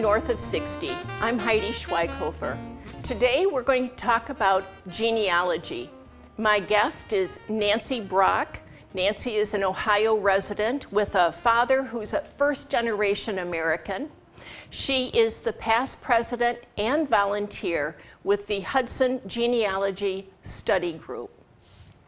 North of 60. I'm Heidi Schweighofer. Today we're going to talk about genealogy. My guest is Nancy Brock. Nancy is an Ohio resident with a father who's a first-generation American. She is the past president and volunteer with the Hudson Genealogy Study Group.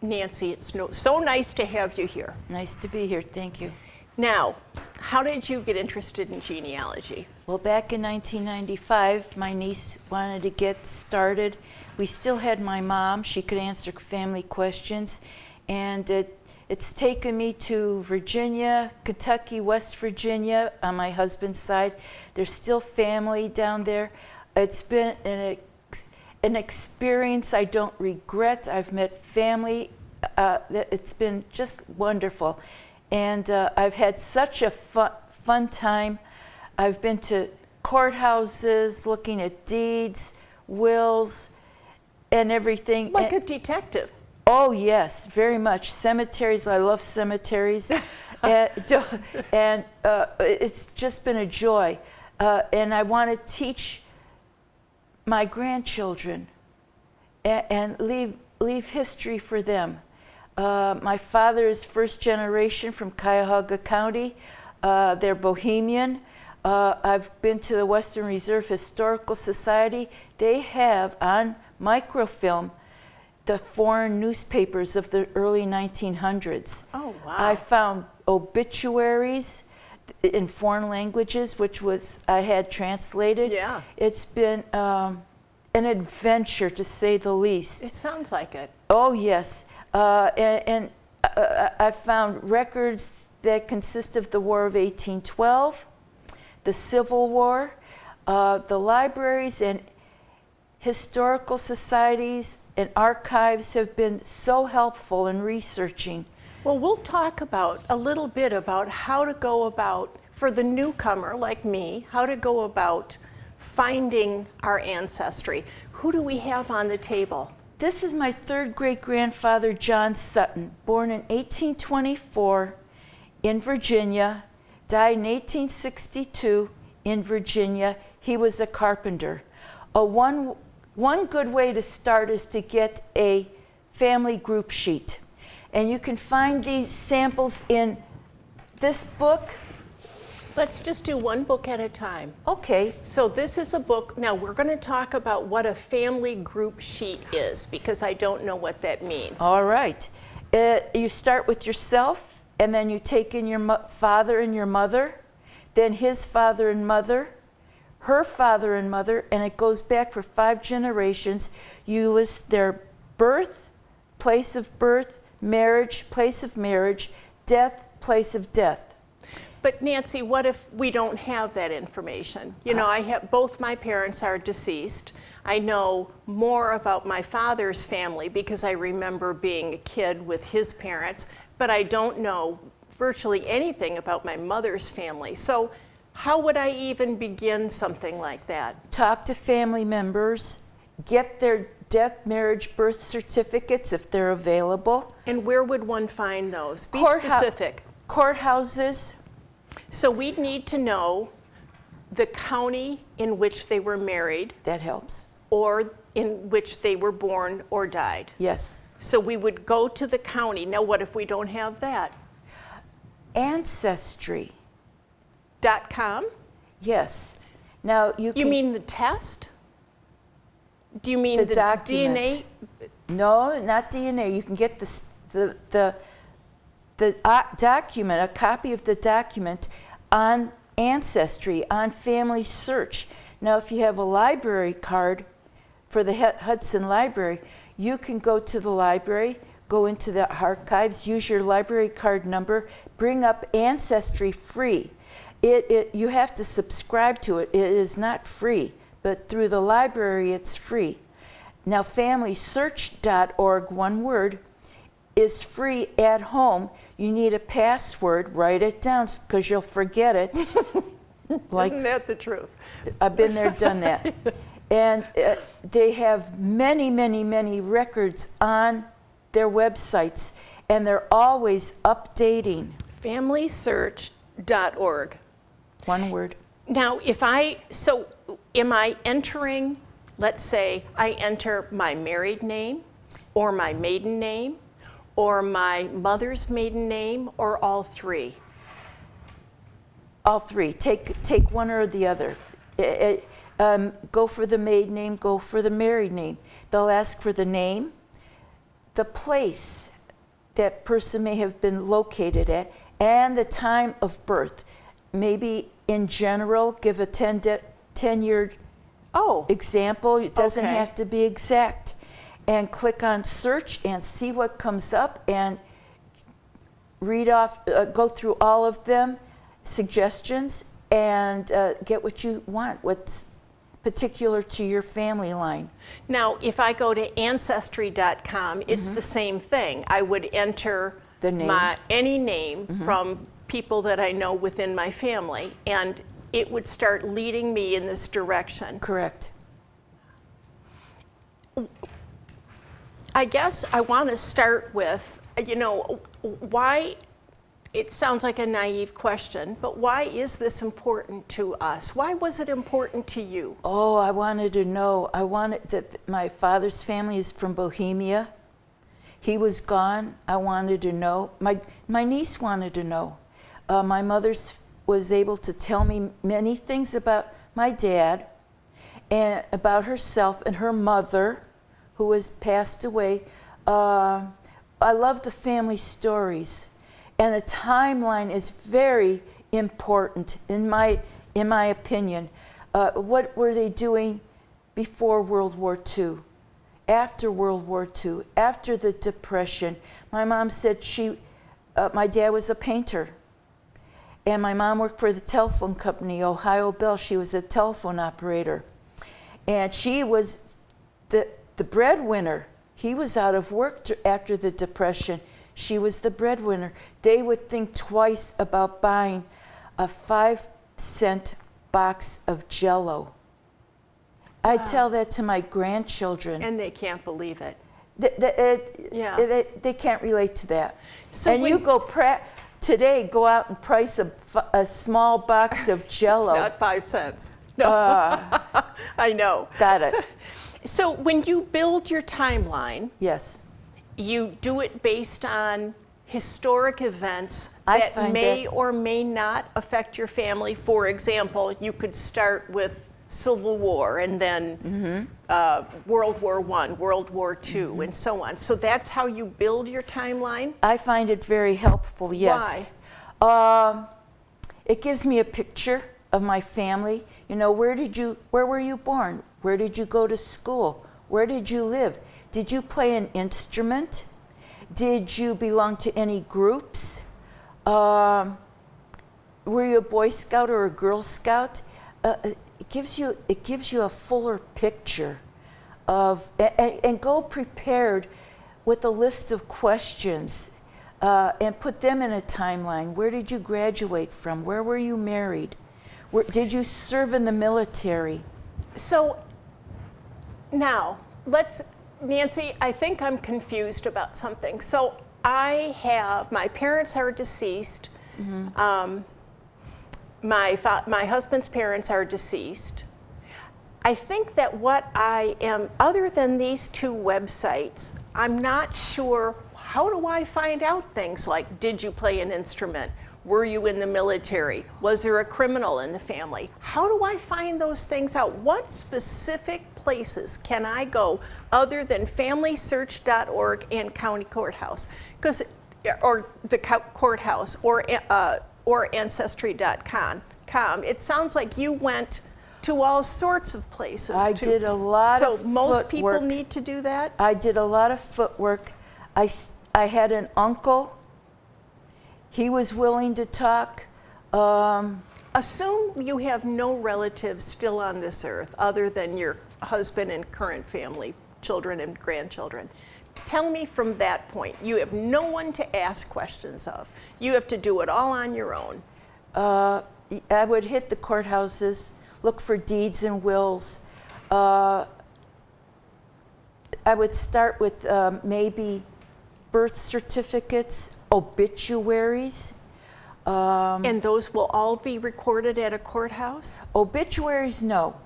Nancy, it's so nice to have you here. Nice to be here, thank you. Now, how did you get interested in genealogy? Well, back in 1995, my niece wanted to get started. We still had my mom. She could answer family questions. And it's taken me to Virginia, Kentucky, West Virginia on my husband's side. There's still family down there. It's been an experience I don't regret. I've met family. It's been just wonderful. And I've had such a fun time. I've been to courthouses, looking at deeds, wills, and everything. Like a detective. Oh, yes, very much. Cemeteries, I love cemeteries. and it's just been a joy. And I want to teach my grandchildren and leave history for them. My father is first generation from Cuyahoga County. They're Bohemian. I've been to the Western Reserve Historical Society. They have on microfilm the foreign newspapers of the early 1900s. Oh, wow. I found obituaries in foreign languages, which I had translated. Yeah. It's been an adventure, to say the least. It sounds like it. Oh, yes. I found records that consist of the War of 1812, the Civil War. The libraries and historical societies and archives have been so helpful in researching. Well, we'll talk a little bit about how to go about, for the newcomer like me, how to go about finding our ancestry. Who do we have on the table? This is my third great-grandfather, John Sutton, born in 1824 in Virginia, died in 1862 in Virginia. He was a carpenter. One good way to start is to get a family group sheet. And you can find these samples in this book. Let's just do one book at a time. Okay. So this is a book. Now we're going to talk about what a family group sheet is, because I don't know what that means. All right. You start with yourself, and then you take in your father and your mother, then his father and mother, her father and mother, and it goes back for 5 generations. You list their birth, place of birth, marriage, place of marriage, death, place of death. But Nancy, what if we don't have that information? You know, both my parents are deceased. I know more about my father's family because I remember being a kid with his parents, but I don't know virtually anything about my mother's family. So how would I even begin something like that? Talk to family members, get their death, marriage, birth certificates if they're available. And where would one find those? Be specific. Courthouses. So we'd need to know the county in which they were married. That helps. Or in which they were born or died. Yes. So we would go to the county. Now what if we don't have that? Ancestry.com? Yes. Now you mean the test? Do you mean the document. DNA? No, not DNA. You can get the document, a copy of the document on Ancestry, on Family Search. Now, if you have a library card for the Hudson Library, you can go to the library, go into the archives, use your library card number, bring up Ancestry free. You have to subscribe to it. It is not free, but through the library it's free. Now, FamilySearch.org, one word, is free at home. You need a password. Write it down because you'll forget it. Isn't that the truth? I've been there, done that. And they have many, many, many records on their websites, and they're always updating. FamilySearch.org. One word. Now, am I entering, let's say I enter my married name or my maiden name or my mother's maiden name or all three? All three. Take one or the other. Go for the maiden name, go for the married name. They'll ask for the name, the place that person may have been located at, and the time of birth. Maybe in general, give a 10-year example. It doesn't Okay. have to be exact. And click on search and see what comes up and read off, go through all of them, suggestions, and get what you want, what's particular to your family line. Now, if I go to Ancestry.com, it's the same thing. I would enter The name. any name from people that I know within my family, and it would start leading me in this direction. Correct. I guess I want to start with, why, it sounds like a naive question, but why is this important to us? Why was it important to you? Oh, I wanted to know. I wanted that my father's family is from Bohemia. He was gone. I wanted to know. My niece wanted to know. My mother's was able to tell me many things about my dad and about herself and her mother, who has passed away. I love the family stories, and a timeline is very important in my opinion. What were they doing before World War II, after World War II, after the Depression? My mom said my dad was a painter, and my mom worked for the telephone company, Ohio Bell. She was a telephone operator, and she was the breadwinner. He was out of work after the Depression. She was the breadwinner. They would think twice about buying a 5-cent box of Jell-O. I tell that to my grandchildren. And they can't believe it. They can't relate to that. So and when- you go today, go out and price a small box of Jell-O. It's not 5 cents. No, I know. Got it. So when you build your timeline, Yes. you do it based on historic events I that find may that- or may not affect your family. For example, you could start with Civil War and then World War I, World War II, and so on. So that's how you build your timeline? I find it very helpful, yes. Why? It gives me a picture of my family. Where were you born? Where did you go to school? Where did you live? Did you play an instrument? Did you belong to any groups? Were you a Boy Scout or a Girl Scout? It gives you a fuller picture of, and go prepared with a list of questions and put them in a timeline. Where did you graduate from? Where were you married? Did you serve in the military? So now, Nancy, I think I'm confused about something. So my parents are deceased. My husband's parents are deceased. I think that what I am, other than these two websites, I'm not sure, how do I find out things like, did you play an instrument? Were you in the military? Was there a criminal in the family? How do I find those things out? What specific places can I go other than FamilySearch.org and County Courthouse? Or the courthouse, or Ancestry.com. It sounds like you went to all sorts of places. I did a lot of So most people footwork. need to do that? I did a lot of footwork. I had an uncle. He was willing to talk. Assume you have no relatives still on this earth other than your husband and current family, children and grandchildren. Tell me from that point, you have no one to ask questions of. You have to do it all on your own. I would hit the courthouses, look for deeds and wills. I would start with maybe birth certificates, obituaries. And those will all be recorded at a courthouse? Obituaries, no.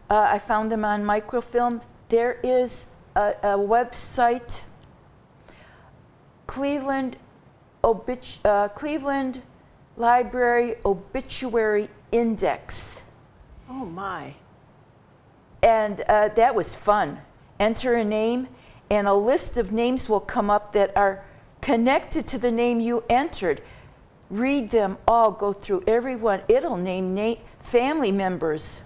I found them on microfilm. There is a website, Cleveland Library Obituary Index. Oh my. And that was fun. Enter a name, and a list of names will come up that are connected to the name you entered. Read them all, go through every one. It'll name family members.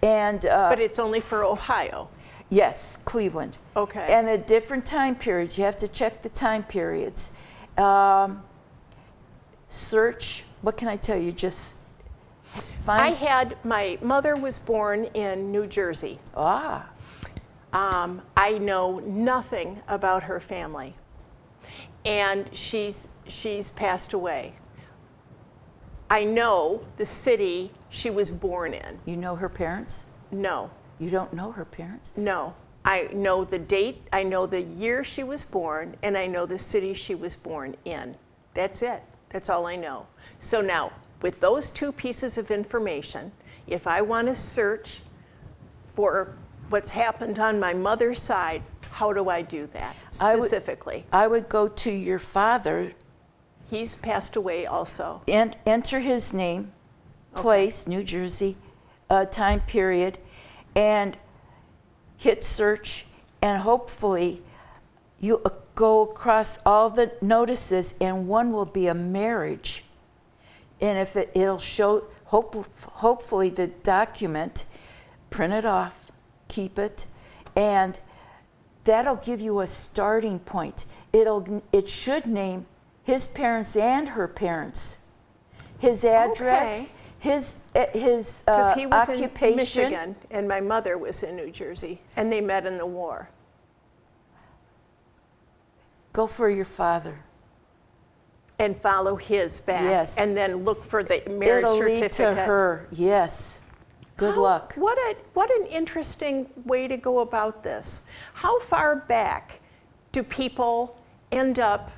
And But it's only for Ohio. yes, Cleveland. Okay. And at different time periods. You have to check the time periods. Search. What can I tell you? Just find. My mother was born in New Jersey. Ah. I know nothing about her family, and she's passed away. I know the city she was born in. You know her parents? No, You don't know her parents? no. I know the date, I know the year she was born, and I know the city she was born in. That's it. That's all I know. So now, with those two pieces of information, if I want to search for what's happened on my mother's side, how do I do that specifically? I would go to your father He's passed away also. and enter his name, place, New Jersey, time period, and hit search, and hopefully you go across all the notices, and one will be a marriage. And if it'll show, hopefully the document, print it off, keep it, and that'll give you a starting point. It should name his parents and her parents, his address, his Because he was occupation. in Michigan and my mother was in New Jersey, and they met in the war. Go for your father. And follow his back. Yes. And then look for the marriage It'll certificate. lead to her. Yes. Good luck. What an interesting way to go about this. How far back do people end up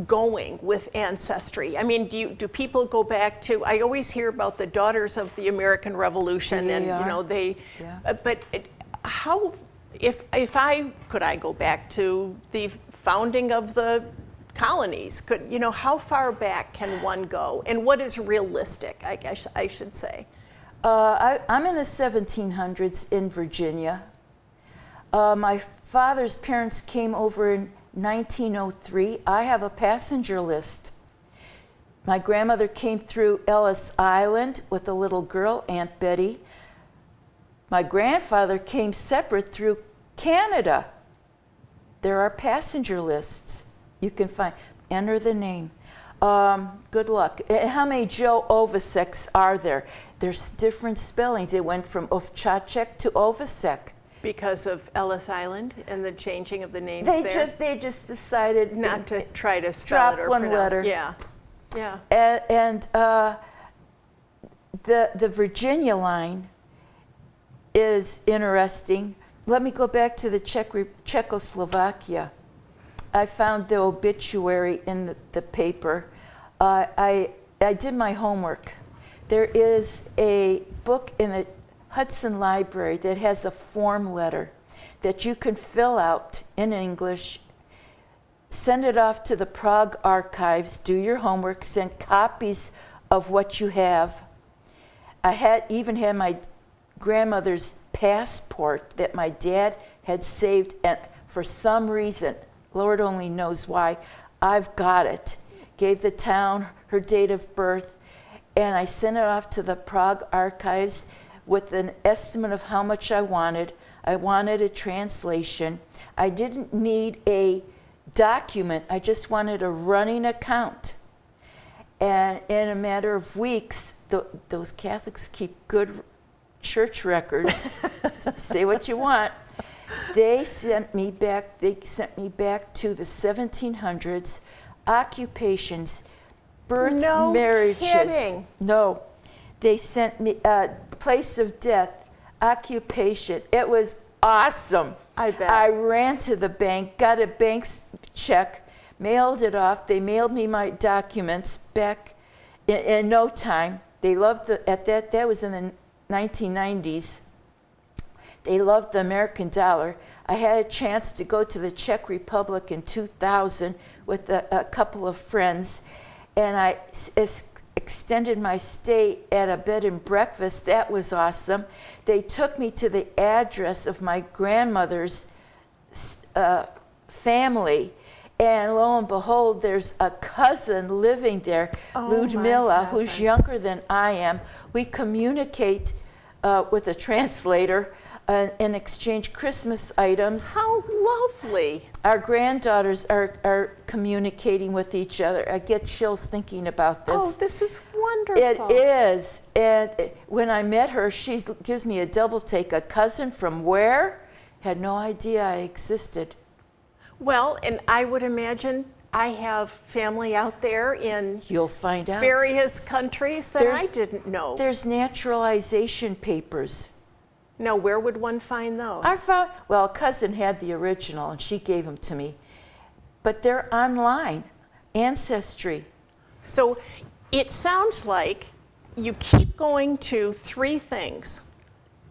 going with ancestry? I mean, do people go back to? I always hear about the daughters of the American Revolution, and DAR. you know they. Yeah. But how? If I could, I go back to the founding of the colonies. How far back can one go, and what is realistic? I guess I should say. I'm in the 1700s in Virginia. My father's parents came over in 1903. I have a passenger list. My grandmother came through Ellis Island with a little girl, Aunt Betty. My grandfather came separate through Canada. There are passenger lists you can find. Enter the name. Good luck. How many Joe Ovaseks are there? There's different spellings. It went from Ovchacek to Ovasek. Because of Ellis Island and the changing of the names They just decided not to try to spell drop it or one pronounce letter. it. Yeah, yeah. And the Virginia line is interesting. Let me go back to the Czechoslovakia. I found the obituary in the paper. I did my homework. There is a book in the Hudson Library that has a form letter that you can fill out in English, send it off to the Prague archives, do your homework, send copies of what you have. I even had my grandmother's passport that my dad had saved, and for some reason, Lord only knows why, I've got it. Gave the town her date of birth, and I sent it off to the Prague archives with an estimate of how much I wanted. I wanted a translation. I didn't need a document. I just wanted a running account. And in a matter of weeks, those Catholics keep good church records. Say what you want. They sent me back to the 1700s, occupations, births, No marriages. kidding. No. They sent me place of death, occupation. It was awesome. I bet. I ran to the bank, got a bank's check. mailed it off. They mailed me my documents back in no time. They loved that was in the 1990s. They loved the American dollar. I had a chance to go to the Czech Republic in 2000 with a couple of friends, and I extended my stay at a bed and breakfast. That was awesome. They took me to the address of my grandmother's family, and lo and behold, there's a cousin living there, Ludmilla, who's younger than I am. We communicate with a translator and exchange Christmas items. How lovely. Our granddaughters are communicating with each other. I get chills thinking about this. Oh, this is wonderful. It is. And when I met her, she gives me a double take. A cousin from where? Had no idea I existed. Well, and I would imagine I have family out there in You'll find out. various countries that I didn't know. There's naturalization papers. Now, where would one find those? Well, a cousin had the original, and she gave them to me. But they're online. Ancestry. So it sounds like you keep going to three things.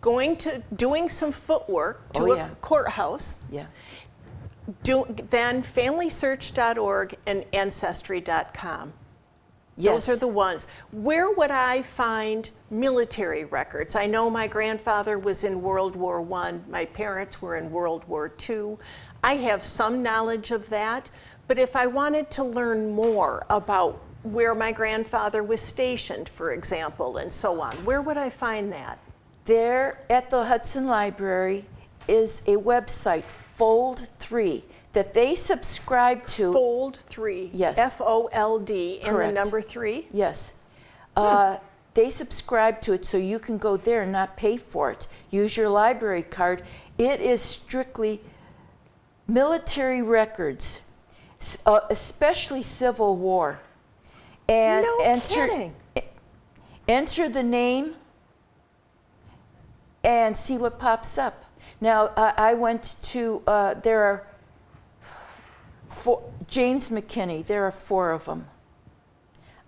Doing some footwork to a courthouse. Yeah. Then FamilySearch.org and Ancestry.com. Yes. Those are the ones. Where would I find military records? I know my grandfather was in World War I. My parents were in World War II. I have some knowledge of that. But if I wanted to learn more about where my grandfather was stationed, for example, and so on, where would I find that? There at the Hudson Library is a website, Fold 3, that they subscribe to. Fold 3. Yes. F-O-L-D and the Correct. number 3? Yes. They subscribe to it so you can go there and not pay for it. Use your library card. It is strictly military records, especially Civil War. And No kidding. Enter the name and see what pops up. Now, I went to, there are James McKinney, there are 4 of them.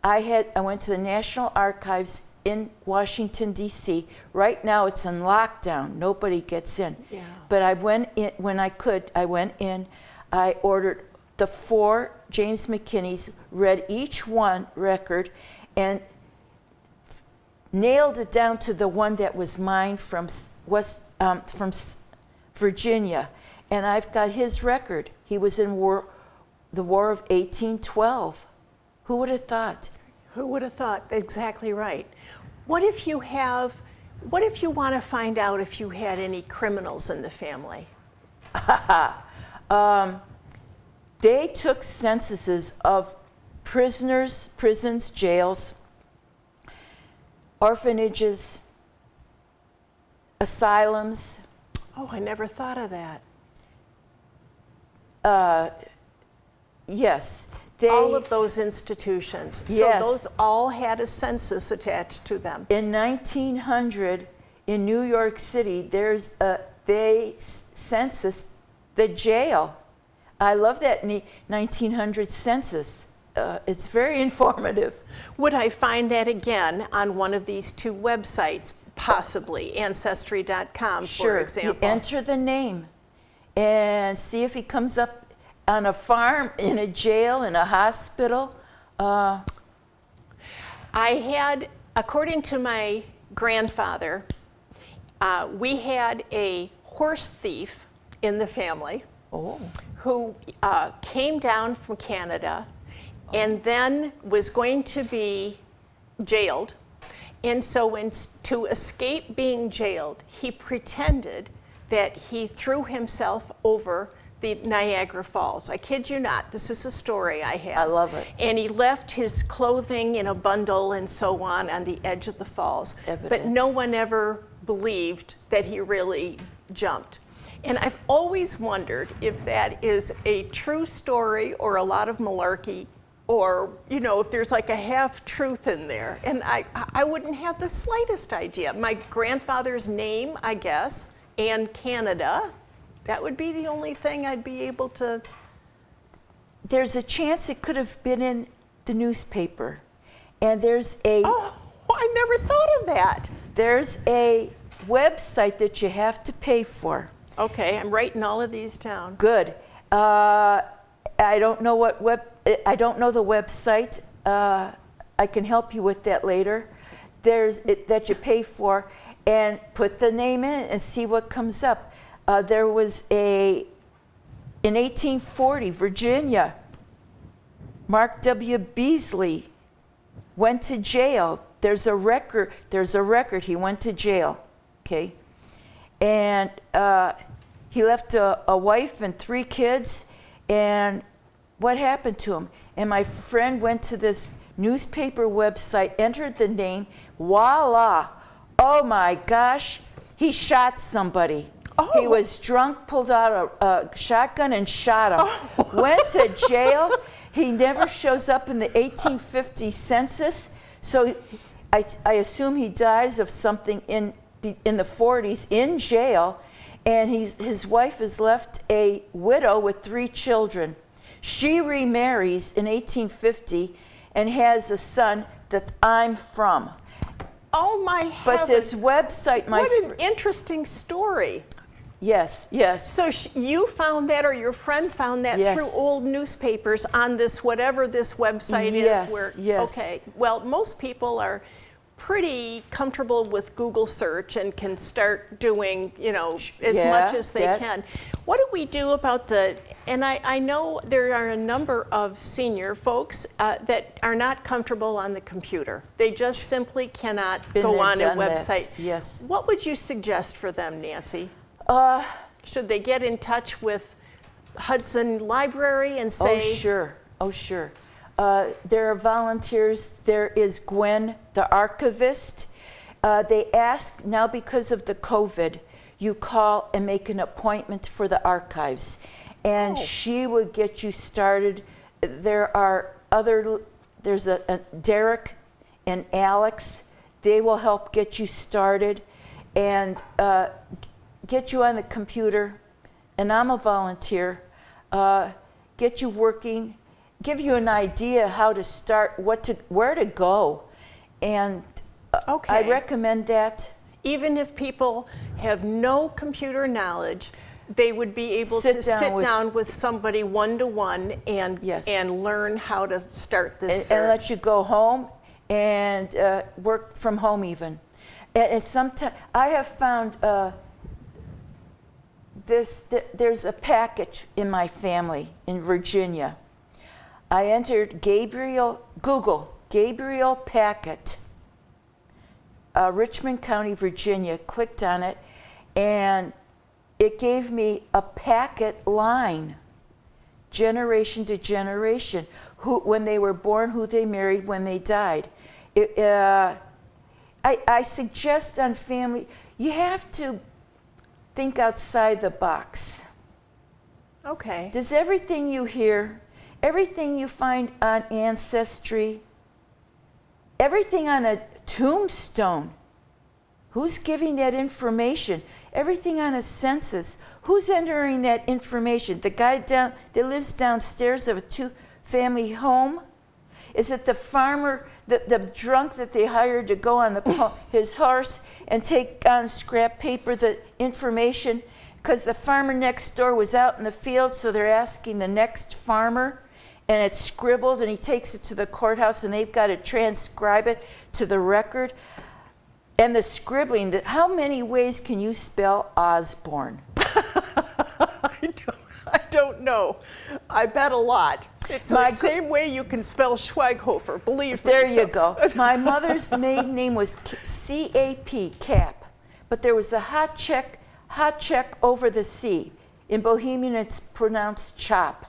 I went to the National Archives in Washington, D.C. Right now it's in lockdown. Nobody gets in. Yeah. But I went in, when I could, I went in. I ordered the 4 James McKinneys, read each one record, and nailed it down to the one that was mine from Virginia. And I've got his record. He was in the War of 1812. Who would have thought? Who would have thought? Exactly right. What if you want to find out if you had any criminals in the family? They took censuses of prisoners, prisons, jails, orphanages, asylums. Oh, I never thought of that. Yes. All of those institutions. Yes. So those all had a census attached to them. In 1900, in New York City, they censused the jail. I love that 1900 census. It's very informative. Would I find that again on one of these 2 websites, possibly, Ancestry.com, for example? You enter the name and see if he comes up on a farm, in a jail, in a hospital. I had, according to my grandfather, we had a horse thief in the family who came down from Canada and then was going to be jailed. And so to escape being jailed, he pretended that he threw himself over the Niagara Falls. I kid you not, this is a story I have. I love it. And he left his clothing in a bundle and so on the edge of the falls. But no one ever believed that he really jumped. And I've always wondered if that is a true story or a lot of malarkey, or, you know, if there's like a half-truth in there. And I wouldn't have the slightest idea. My grandfather's name, I guess, and Canada, that would be the only thing I'd be able to there's a chance it could have been in the newspaper. And there's a Oh, I never thought of that. there's a website that you have to pay for. Okay, I'm writing all of these down. Good. I don't know I don't know the website. I can help you with that later. There's that you pay for, and put the name in and see what comes up. There was in 1840, Virginia, Mark W. Beasley went to jail. There's a record. He went to jail. Okay, and he left a wife and 3 kids. And what happened to him? And my friend went to this newspaper website, entered the name. Voila! Oh my gosh! He shot somebody. Oh. He was drunk, pulled out a shotgun and shot him. Oh. Went to jail. He never shows up in the 1850 census. So I assume he dies of something in the 40s in jail. And his wife is left a widow with 3 children. She remarries in 1850 and has a son that I'm from. Oh my heavens. But this website, what an interesting story. Yes. So you found that, or your friend found that Yes. through old newspapers on this, whatever this website Yes, is? Where, yes. Okay, well, most people are pretty comfortable with Google search and can start doing, as much as they can. What do we do about and I know there are a number of senior folks that are not comfortable on the computer. They just simply cannot go on a website. Yes. What would you suggest for them, Nancy? Should they get in touch with Hudson Library and say? Oh, sure. There are volunteers. There is Gwen, the archivist. They ask now, because of the COVID, you call and make an appointment for the archives, and she would get you started. There's a Derek and Alex. They will help get you started and get you on the computer. And I'm a volunteer. Get you working. Give you an idea how to start, where to go, and I recommend that. Even if people have no computer knowledge, they would be able to sit down with somebody one-to-one and learn how to start this search. And let you go home and work from home even. And sometimes I have found there's a package in my family in Virginia. I entered Google Gabriel Packet, Richmond County, Virginia, clicked on it, and it gave me a packet line, generation to generation, when they were born, who they married, when they died. I suggest on family, you have to think outside the box. Okay. Does everything you hear, everything you find on Ancestry, everything on a tombstone, who's giving that information? Everything on a census, who's entering that information? The guy that lives downstairs of a 2-family home? Is it the farmer, the drunk that they hired to go on his horse and take on scrap paper the information? Because the farmer next door was out in the field, so they're asking the next farmer, and it's scribbled, and he takes it to the courthouse, and they've got to transcribe it to the record. And the scribbling, how many ways can you spell Osborne? I don't know. I bet a lot. It's the same way you can spell Schweighofer, believe me. There you go. My mother's maiden name was C-A-P, Cap. But there was a hot check over the C. In Bohemian, it's pronounced chop.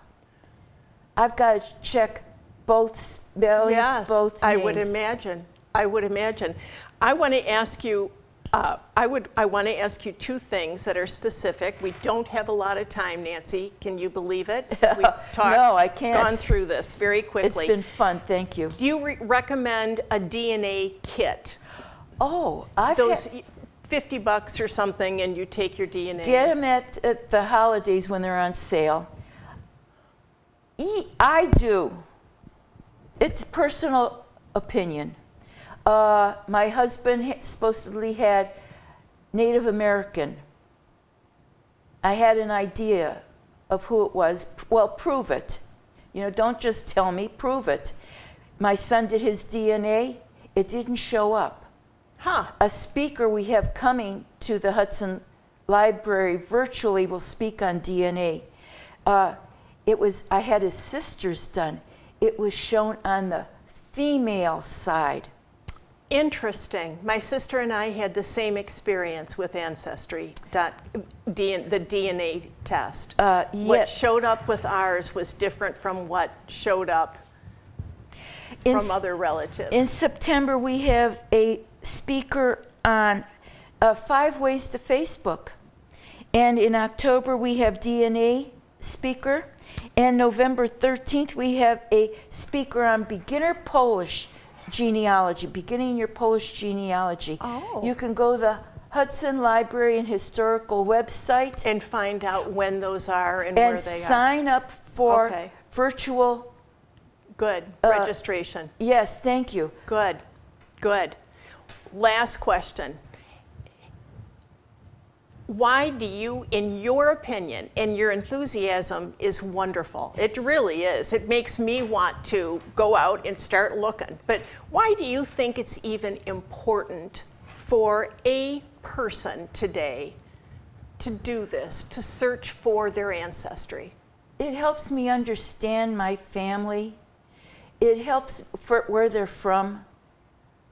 I've got to check both spellings, both names. I would imagine. I want to ask you. I want to ask you 2 things that are specific. We don't have a lot of time, Nancy. Can you believe it? We've talked, no, I can't. Gone through this very quickly. It's been fun. Thank you. Do you recommend a DNA kit? Oh, those $50 or something, and you take your DNA. Get them at the holidays when they're on sale. I do. It's personal opinion. My husband supposedly had Native American. I had an idea of who it was. Well, prove it. You know, don't just tell me, prove it. My son did his DNA. It didn't show up. Huh. A speaker we have coming to the Hudson Library virtually will speak on DNA. I had his sister's done. It was shown on the female side. Interesting. My sister and I had the same experience with Ancestry, the DNA test. What showed up with ours was different from what showed up from other relatives. In September, we have a speaker on 5 ways to Facebook. And in October, we have DNA speaker. And November 13th, we have a speaker on beginner Polish genealogy, beginning your Polish genealogy. Oh. You can go to the Hudson Library and Historical website and find out when those are and where they are. And sign up for virtual. Good. Registration. Yes, thank you. Good. Good. Last question. Why do you, in your opinion, and your enthusiasm is wonderful. It really is. It makes me want to go out and start looking. But why do you think it's even important for a person today to do this, to search for their ancestry? It helps me understand my family. It helps for where they're from,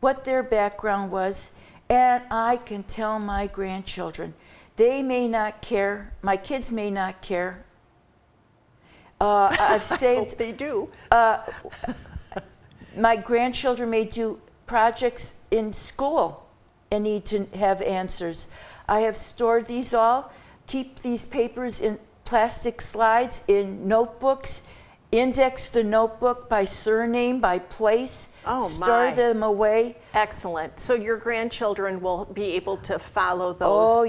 what their background was, and I can tell my grandchildren. They may not care. My kids may not care. I've saved. I hope they do. My grandchildren may do projects in school and need to have answers. I have stored these all. Keep these papers in plastic slides, in notebooks. Index the notebook by surname, by place. Oh, store them away. Excellent. So your grandchildren will be able to follow those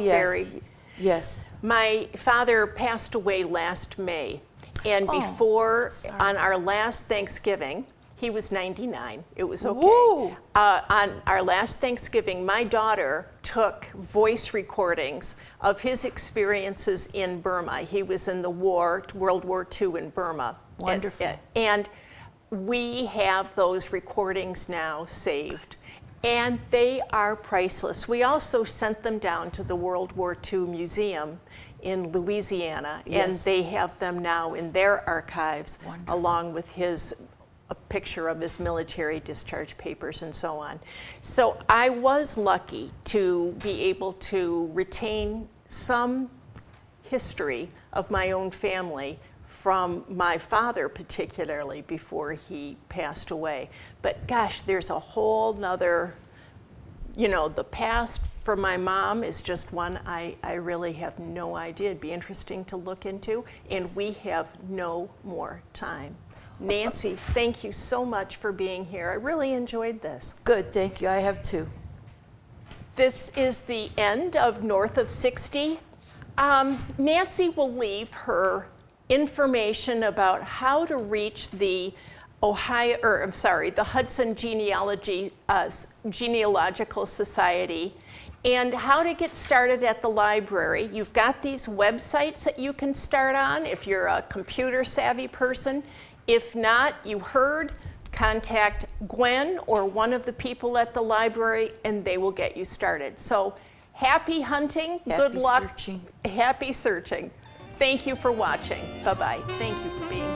Yes. My father passed away last May, and before, on our last Thanksgiving, he was 99. It was okay. On our last Thanksgiving, my daughter took voice recordings of his experiences in Burma. He was in the war, World War II in Burma. Wonderful. And we have those recordings now saved, and they are priceless. We also sent them down to the World War II Museum in Louisiana, and they have them now in their archives, along with a picture of his military discharge papers and so on. So I was lucky to be able to retain some history of my own family from my father, particularly before he passed away. But gosh, there's a whole nother, the past for my mom is just one I really have no idea. It'd be interesting to look into, and we have no more time. Nancy, thank you so much for being here. I really enjoyed this. Good, thank you. I have too. This is the end of North of 60. Nancy will leave her information about how to reach the Hudson Genealogical Society and how to get started at the library. You've got these websites that you can start on if you're a computer savvy person. If not, you heard, contact Gwen or one of the people at the library and they will get you started. So happy hunting, good luck, searching. Happy searching. Thank you for watching. Bye-bye. Thank you for being here.